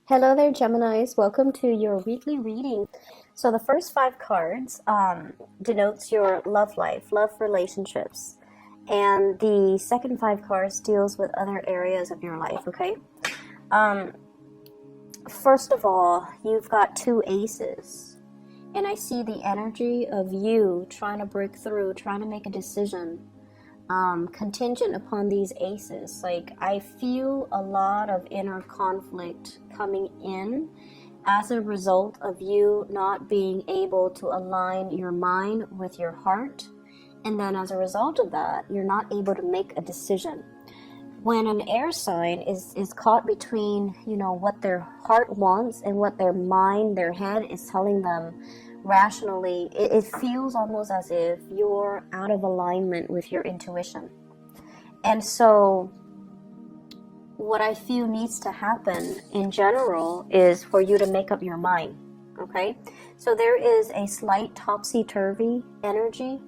Hello there, Geminis. Welcome to your weekly reading. So the first five cards denotes your love life, love relationships. And the second five cards deals with other areas of your life, okay? Um, First of all, you've got two aces. And I see the energy of you trying to break through, trying to make a decision. Contingent upon these aces. Like, I feel a lot of inner conflict coming in as a result of you not being able to align your mind with your heart. And then as a result of that, you're not able to make a decision. When an air sign is caught between, what their heart wants and what their mind, their head is telling them rationally, it feels almost as if you're out of alignment with your intuition. And so what I feel needs to happen in general is for you to make up your mind, okay? So there is a slight topsy-turvy energy.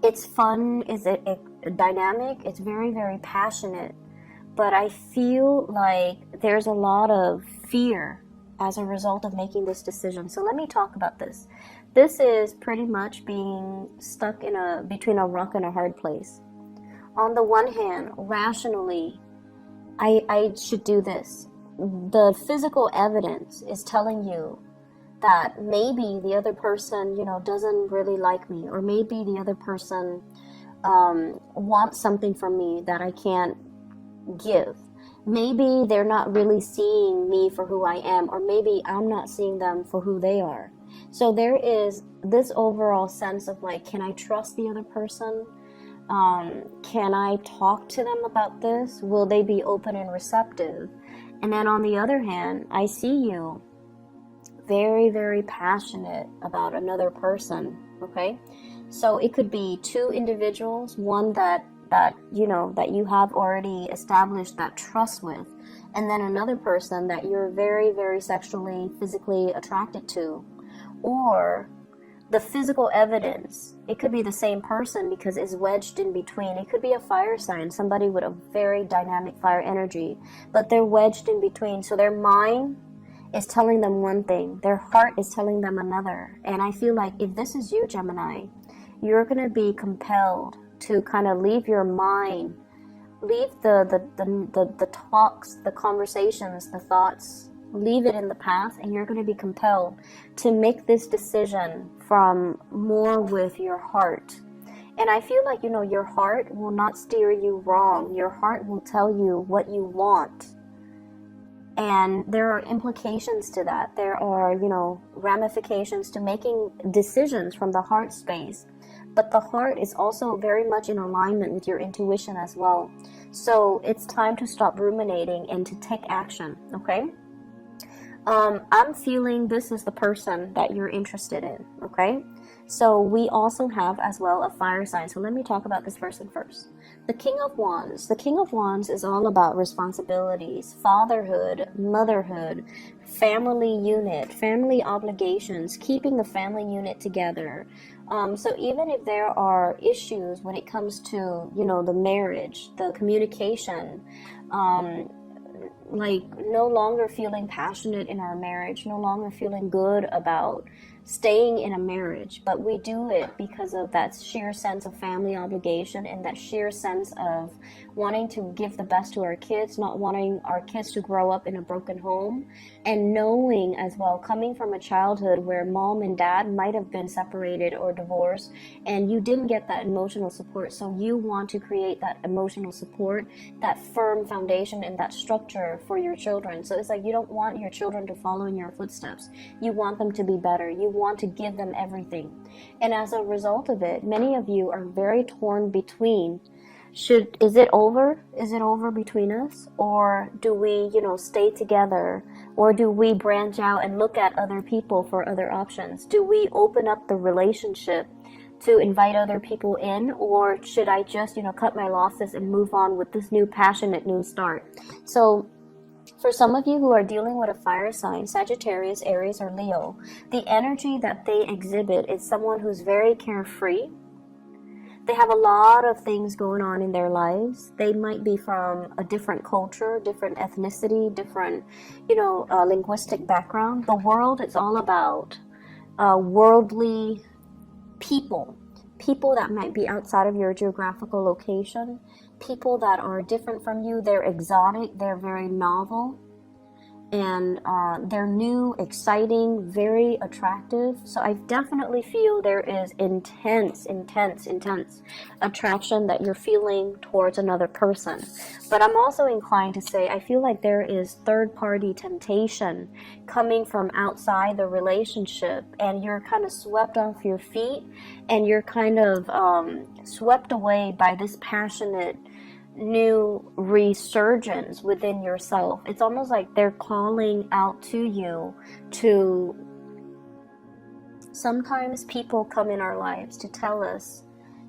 It's fun, it's dynamic, it's very, very passionate, but I feel like there's a lot of fear as a result of making this decision. So let me talk about this. This is pretty much being stuck between a rock and a hard place. On the one hand, rationally, I should do this. The physical evidence is telling you that maybe the other person, doesn't really like me, or maybe the other person wants something from me that I can't give. Maybe they're not really seeing me for who I am, or maybe I'm not seeing them for who they are. So there is this overall sense of like, can I trust the other person? Can I talk to them about this? Will they be open and receptive? And then on the other hand, I see you very, very passionate about another person, okay? So it could be two individuals, one that you have already established that trust with, and then another person that you're very, very sexually, physically attracted to. Or the physical evidence, it could be the same person because it's wedged in between. It could be a fire sign, somebody with a very dynamic fire energy, but they're wedged in between. So their mind is telling them one thing, their heart is telling them another. And I feel like if this is you, Gemini, you're going to be compelled to kind of leave your mind, leave the talks, the conversations, the thoughts, leave it in the past, and you're going to be compelled to make this decision from more with your heart. And I feel like, your heart will not steer you wrong. Your heart will tell you what you want. And there are implications to that. There are, ramifications to making decisions from the heart space. But the heart is also very much in alignment with your intuition as well. So it's time to stop ruminating and to take action, okay? I'm feeling this is the person that you're interested in, okay? So we also have as well a fire sign. So let me talk about this person first. The King of Wands. The King of Wands is all about responsibilities, fatherhood, motherhood, family unit, family obligations, keeping the family unit together. So even if there are issues when it comes to, the marriage, the communication, like no longer feeling passionate in our marriage, no longer feeling good about staying in a marriage, but we do it because of that sheer sense of family obligation and that sheer sense of wanting to give the best to our kids, not wanting our kids to grow up in a broken home, and knowing as well, coming from a childhood where mom and dad might have been separated or divorced and you didn't get that emotional support, so you want to create that emotional support, that firm foundation and that structure for your children. So it's like you don't want your children to follow in your footsteps. You want them to be better. You want to give them everything. And as a result of it, many of you are very torn between, is it over? Is it over between us? Or do we, stay together? Or do we branch out and look at other people for other options? Do we open up the relationship to invite other people in? Or should I just, cut my losses and move on with this new passionate new start? So for some of you who are dealing with a fire sign, Sagittarius, Aries, or Leo, the energy that they exhibit is someone who's very carefree. They have a lot of things going on in their lives. They might be from a different culture, different ethnicity, different, linguistic background. The world is all about worldly people. People that might be outside of your geographical location. People that are different from you. They're exotic. They're very novel. And they're new, exciting, very attractive. So I definitely feel there is intense attraction that you're feeling towards another person. But I'm also inclined to say I feel like there is third-party temptation coming from outside the relationship, and you're kind of swept off your feet, and you're kind of swept away by this passionate new resurgence within yourself. It's almost like they're calling out to you to... Sometimes people come in our lives to tell us,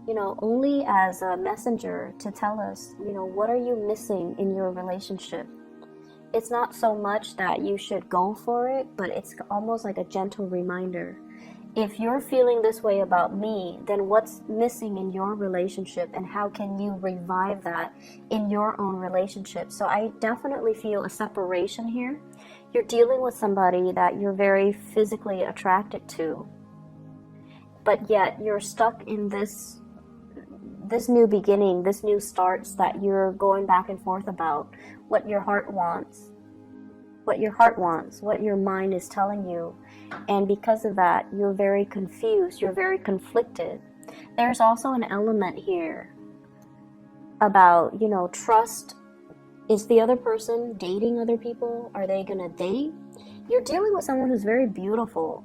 only as a messenger, to tell us, what are you missing in your relationship? It's not so much that you should go for it, but it's almost like a gentle reminder. If you're feeling this way about me, then what's missing in your relationship, and how can you revive that in your own relationship? So I definitely feel a separation here. You're dealing with somebody that you're very physically attracted to, but yet you're stuck in this new beginning, this new starts that you're going back and forth about, what your heart wants, what your mind is telling you. And because of that, you're very confused, you're very conflicted. There's also an element here about, trust. Is the other person dating other people? Are they gonna date? You're dealing with someone who's very beautiful,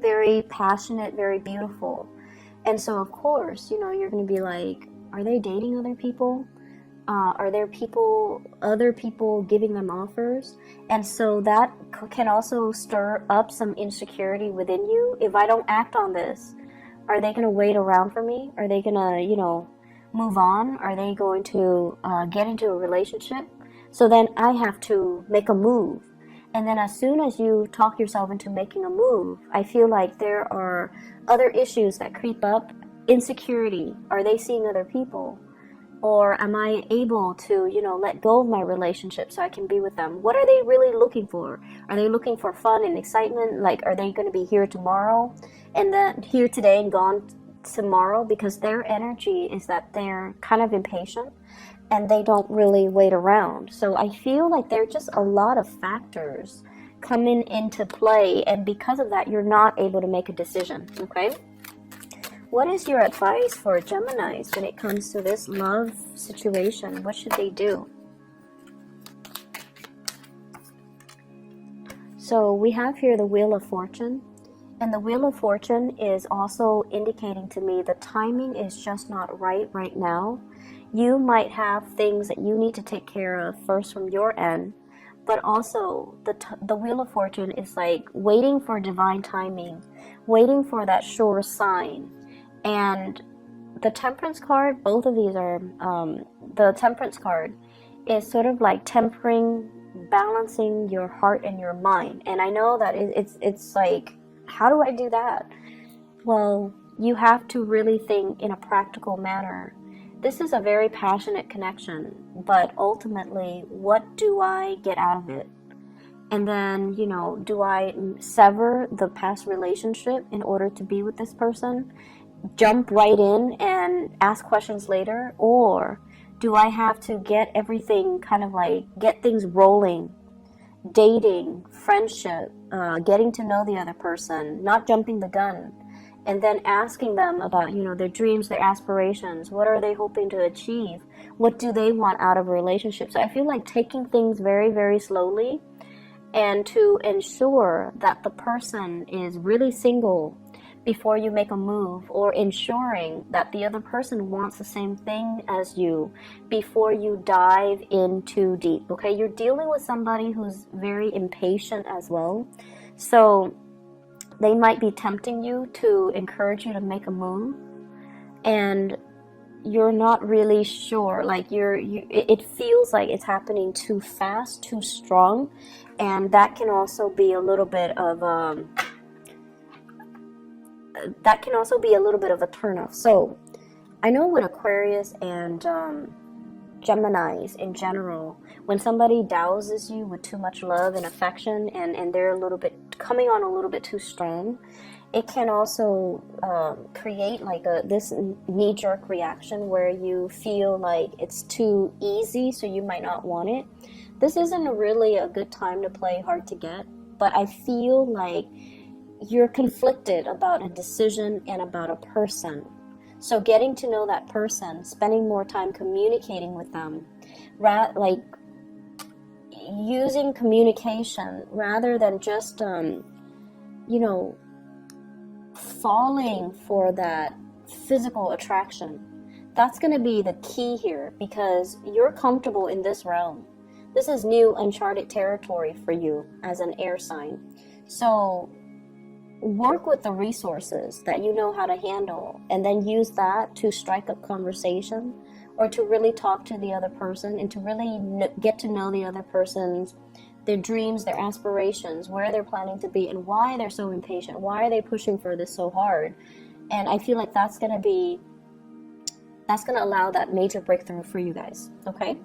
very passionate, very beautiful. And so of course, you're gonna be like, are they dating other people? Are there other people giving them offers? And so that can also stir up some insecurity within you. If I don't act on this, are they going to wait around for me? Are they going to, move on? Are they going to get into a relationship? So then I have to make a move. And then as soon as you talk yourself into making a move, I feel like there are other issues that creep up. Insecurity. Are they seeing other people? Or am I able to, let go of my relationship so I can be with them? What are they really looking for? Are they looking for fun and excitement? Like, are they going to be here tomorrow and then here today and gone tomorrow? Because their energy is that they're kind of impatient and they don't really wait around. So I feel like there are just a lot of factors coming into play. And because of that, you're not able to make a decision, okay? What is your advice for Geminis when it comes to this love situation? What should they do? So we have here the Wheel of Fortune. And the Wheel of Fortune is also indicating to me the timing is just not right now. You might have things that you need to take care of first from your end. But also the Wheel of Fortune is like waiting for divine timing. Waiting for that sure sign. And the Temperance card, both of these are, the Temperance card is sort of like tempering, balancing your heart and your mind. And I know that it's like, how do I do that? Well, you have to really think in a practical manner. This is a very passionate connection, but ultimately, what do I get out of it? And then, do I sever the past relationship in order to be with this person? Jump right in and ask questions later? Or do I have to get everything kind of like, get things rolling? Dating, friendship, getting to know the other person, not jumping the gun. And then asking them about, their dreams, their aspirations. What are they hoping to achieve? What do they want out of a relationship? So I feel like taking things very, very slowly and to ensure that the person is really single before you make a move, or ensuring that the other person wants the same thing as you before you dive in too deep, okay? You're dealing with somebody who's very impatient as well. So they might be tempting you to encourage you to make a move, and you're not really sure, like it feels like it's happening too fast, too strong, and that can also be a little bit of that can also be a little bit of a turnoff. So I know with Aquarius and Geminis in general, when somebody douses you with too much love and affection, and they're a little bit coming on a little bit too strong, it can also create like this knee-jerk reaction where you feel like it's too easy, so you might not want it. This isn't really a good time to play hard to get, but I feel like you're conflicted about a decision and about a person. So getting to know that person, spending more time communicating with them, like using communication rather than just, falling for that physical attraction. That's going to be the key here, because you're comfortable in this realm. This is new, uncharted territory for you as an air sign. So work with the resources that you know how to handle, and then use that to strike up conversation, or to really talk to the other person, and to really get to know the other person's, their dreams, their aspirations, where they're planning to be, and why they're so impatient. Why are they pushing for this so hard? And I feel like that's going to allow that major breakthrough for you guys, okay?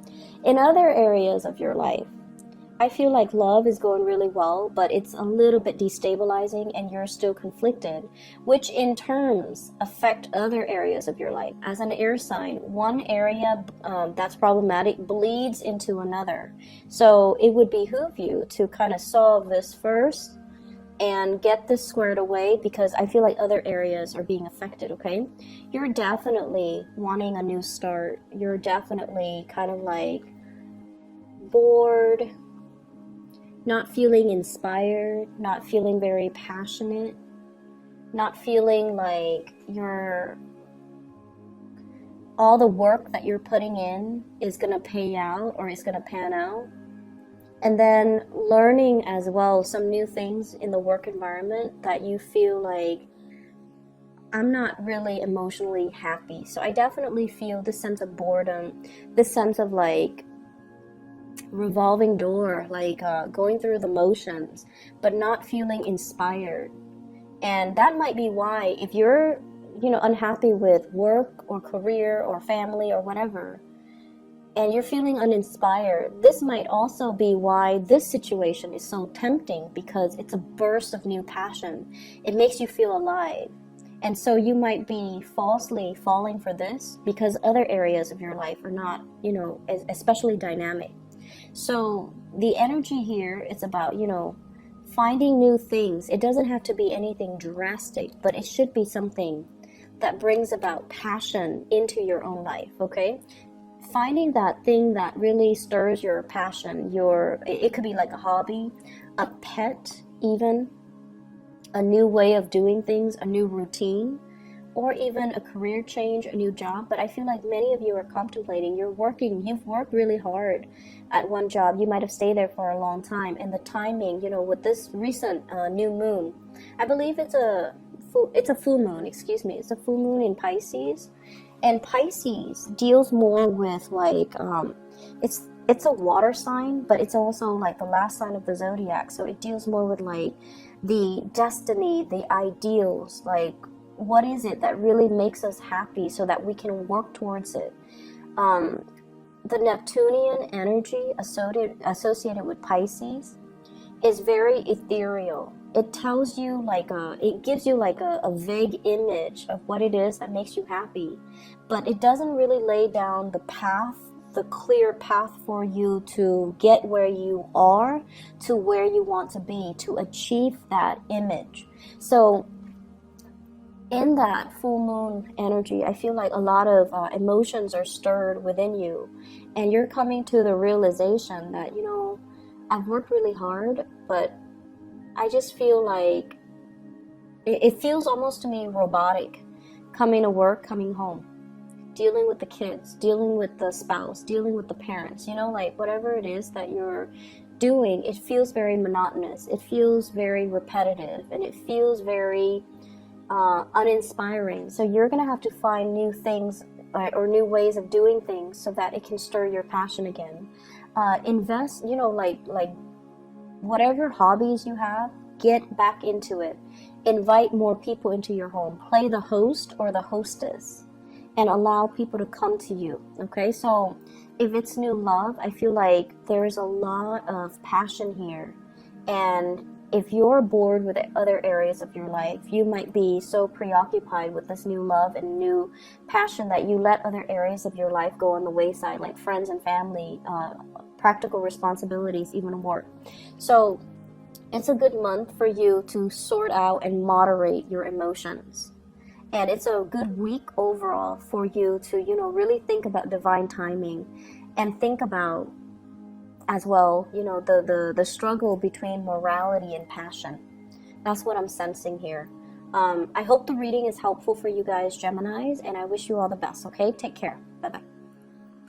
In other areas of your life, I feel like love is going really well, but it's a little bit destabilizing and you're still conflicted, which in turns affect other areas of your life. As an air sign, one area that's problematic bleeds into another. So it would behoove you to kind of solve this first and get this squared away, because I feel like other areas are being affected, okay? You're definitely wanting a new start. You're definitely kind of like bored, not feeling inspired, not feeling very passionate, not feeling like all the work that you're putting in is going to pay out or is going to pan out. And then learning as well some new things in the work environment that you feel like, I'm not really emotionally happy. So I definitely feel this sense of boredom, this sense of like revolving door, like going through the motions, but not feeling inspired. And that might be why, if you're, unhappy with work or career or family or whatever, and you're feeling uninspired, this might also be why this situation is so tempting, because it's a burst of new passion. It makes you feel alive. And so you might be falsely falling for this because other areas of your life are not, especially dynamic. So the energy here is about, finding new things. It doesn't have to be anything drastic, but it should be something that brings about passion into your own life, okay? Finding that thing that really stirs your passion, it could be like a hobby, a pet even, a new way of doing things, a new routine, or even a career change, a new job. But I feel like many of you are contemplating, you've worked really hard at one job. You might have stayed there for a long time, and the timing, with this recent new moon, I believe it's a full moon, it's a full moon in Pisces. And Pisces deals more with like, it's a water sign, but it's also like the last sign of the zodiac. So it deals more with like the destiny, the ideals, like what is it that really makes us happy so that we can work towards it. The Neptunian energy associated with Pisces is very ethereal. It tells you it gives you like a vague image of what it is that makes you happy, but it doesn't really lay down the clear path for you to get where you are to where you want to be, to achieve that image. So in that full moon energy, I feel like a lot of emotions are stirred within you, and you're coming to the realization that, I've worked really hard, but I just feel like it feels almost to me robotic, coming to work, coming home, dealing with the kids, dealing with the spouse, dealing with the parents, like whatever it is that you're doing, it feels very monotonous, it feels very repetitive, and it feels very uninspiring. So you're going to have to find new things or new ways of doing things so that it can stir your passion again. Invest, like whatever hobbies you have, get back into it. Invite more people into your home. Play the host or the hostess and allow people to come to you. Okay, so if it's new love, I feel like there's a lot of passion here. And if you're bored with the other areas of your life, you might be so preoccupied with this new love and new passion that you let other areas of your life go on the wayside, like friends and family, practical responsibilities, even work. So it's a good month for you to sort out and moderate your emotions. And it's a good week overall for you to, really think about divine timing and think about as well, the struggle between morality and passion. That's what I'm sensing here. I hope the reading is helpful for you guys, Geminis, and I wish you all the best, okay? Take care. Bye-bye.